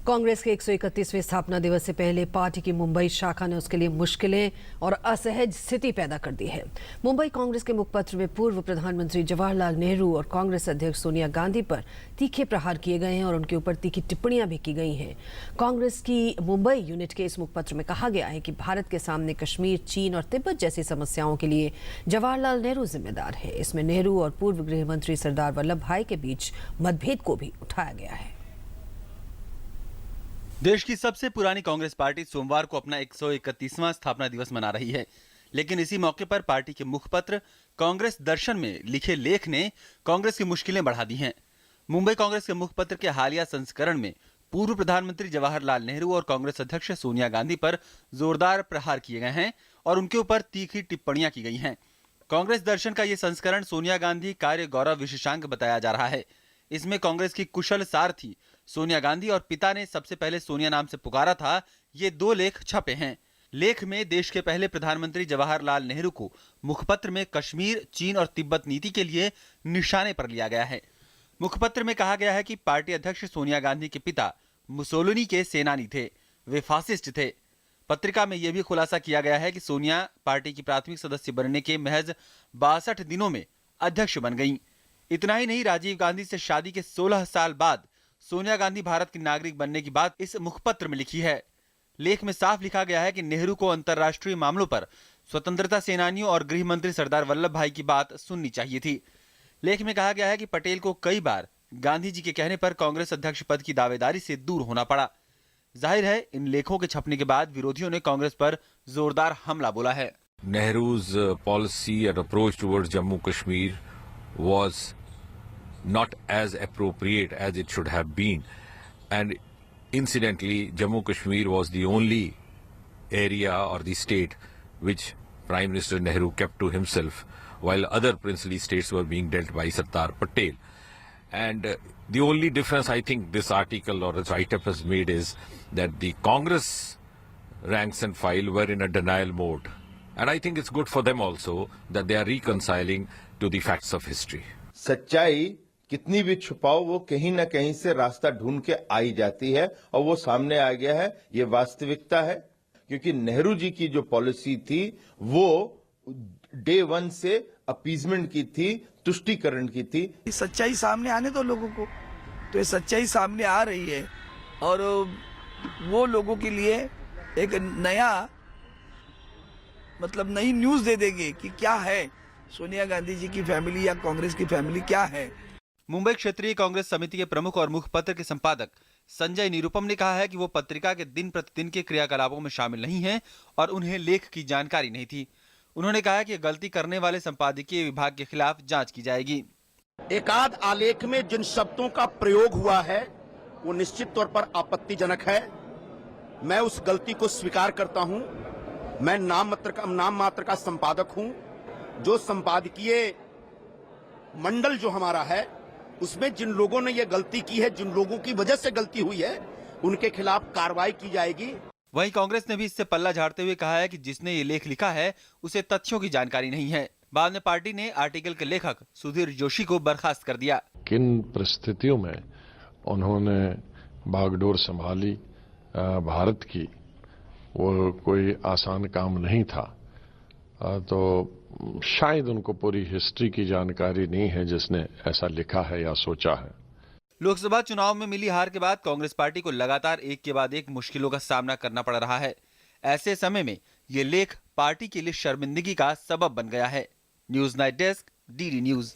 कांग्रेस के 131वें स्थापना दिवस से पहले पार्टी की मुंबई शाखा ने उसके लिए मुश्किलें और असहज स्थिति पैदा कर दी है। मुंबई कांग्रेस के मुखपत्र में पूर्व प्रधानमंत्री जवाहरलाल नेहरू और कांग्रेस अध्यक्ष सोनिया गांधी पर तीखे प्रहार किए गए हैं और उनके ऊपर तीखी टिप्पणियां भी की गई हैं। कांग्रेस की मुंबई यूनिट के इस मुखपत्र में कहा गया है कि भारत के सामने कश्मीर, चीन और तिब्बत जैसी समस्याओं के लिए जवाहरलाल नेहरू जिम्मेदार है। इसमें नेहरू और पूर्व गृह मंत्री सरदार वल्लभ भाई के बीच मतभेद को भी उठाया गया है। देश की सबसे पुरानी कांग्रेस पार्टी सोमवार को अपना 131वां स्थापना दिवस मना रही है, लेकिन इसी मौके पर पार्टी के मुखपत्र कांग्रेस दर्शन में लिखे लेख ने कांग्रेस की मुश्किलें बढ़ा दी हैं। मुंबई कांग्रेस के मुखपत्र के हालिया संस्करण में पूर्व प्रधानमंत्री जवाहरलाल नेहरू और कांग्रेस अध्यक्ष सोनिया गांधी पर जोरदार प्रहार किए गए हैं और उनके ऊपर तीखी टिप्पणियां की गई हैं। कांग्रेस दर्शन का ये संस्करण सोनिया गांधी कार्य गौरव विशेषांक बताया जा रहा है। इसमें कांग्रेस की कुशल सारथी सोनिया गांधी और पिता ने सबसे पहले सोनिया नाम से पुकारा था, ये 2 लेख छपे हैं। लेख में देश के पहले प्रधानमंत्री जवाहरलाल नेहरू को मुखपत्र में कश्मीर, चीन और तिब्बत नीति के लिए निशाने पर लिया गया है। मुखपत्र में कहा गया है कि पार्टी अध्यक्ष सोनिया गांधी के पिता मुसोलिनी के सेनानी थे, वे फासिस्ट थे। पत्रिका में यह भी खुलासा किया गया है कि सोनिया पार्टी की प्राथमिक सदस्य बनने के महज 62 दिनों में अध्यक्ष बन गईं। इतना ही नहीं, राजीव गांधी से शादी के 16 साल बाद सोनिया गांधी भारत की नागरिक बनने की बात इस मुखपत्र में लिखी है। लेख में साफ लिखा गया है कि नेहरू को अंतर्राष्ट्रीय मामलों पर स्वतंत्रता सेनानियों और गृह मंत्री सरदार वल्लभ भाई की बात सुननी चाहिए थी। लेख में कहा गया है कि पटेल को कई बार गांधी जी के कहने पर कांग्रेस अध्यक्ष पद की दावेदारी से दूर होना पड़ा। जाहिर है, इन लेखों के छपने के बाद विरोधियों ने कांग्रेस पर जोरदार हमला बोला है। Nehru's policy and approach towards Jammu Kashmir was not as appropriate as it should have been, and incidentally Jammu Kashmir was the only area or the state which Prime Minister Nehru kept to himself, while other princely states were being dealt by Sardar Patel. And the only difference I think this article or this write-up has made is that the Congress ranks and file were in a denial mode, and I think it's good for them also that they are reconciling to the facts of history. सच्चाई कितनी भी छुपाओ, वो कहीं ना कहीं से रास्ता ढूंढ के आई जाती है और वो सामने आ गया है। ये वास्तविकता है, क्योंकि नेहरू जी की जो पॉलिसी थी वो डे 1 से अपीजमेंट की थी, तुष्टीकरण की थी। सच्चाई सामने आने दो लोगों को, तो ये सच्चाई सामने आ रही है और वो लोगों के लिए एक नया नई न्यूज दे देंगे कि क्या है सोनिया गांधी जी की फैमिली या कांग्रेस की फैमिली क्या है। मुंबई क्षेत्रीय कांग्रेस समिति के प्रमुख और मुखपत्र के संपादक संजय निरुपम ने कहा है कि वो पत्रिका के दिन प्रतिदिन के क्रियाकलापों में शामिल नहीं हैं और उन्हें लेख की जानकारी नहीं थी। उन्होंने कहा कि गलती करने वाले संपादकीय विभाग के खिलाफ जांच की जाएगी। एकाध आलेख में जिन शब्दों का प्रयोग हुआ है वो निश्चित तौर पर आपत्तिजनक है। मैं उस गलती को स्वीकार करता हूं। मैं नाम मात्र का संपादक हूं। जो संपादकीय मंडल जो हमारा है उसमें जिन लोगों ने ये गलती की है, जिन लोगों की वजह से गलती हुई है, उनके खिलाफ कार्रवाई की जाएगी। वहीं कांग्रेस ने भी इससे पल्ला झाड़ते हुए कहा है कि जिसने ये लेख लिखा है उसे तथ्यों की जानकारी नहीं है। बाद में पार्टी ने आर्टिकल के लेखक सुधीर जोशी को बर्खास्त कर दिया। किन परिस्थितियों में उन्होंने बागडोर संभाली भारत की, वो कोई आसान काम नहीं था। तो शायद उनको पूरी हिस्ट्री की जानकारी नहीं है जिसने ऐसा लिखा है या सोचा है। लोकसभा चुनाव में मिली हार के बाद कांग्रेस पार्टी को लगातार एक के बाद एक मुश्किलों का सामना करना पड़ रहा है। ऐसे समय में ये लेख पार्टी के लिए शर्मिंदगी का सबब बन गया है। News night desk, DD news.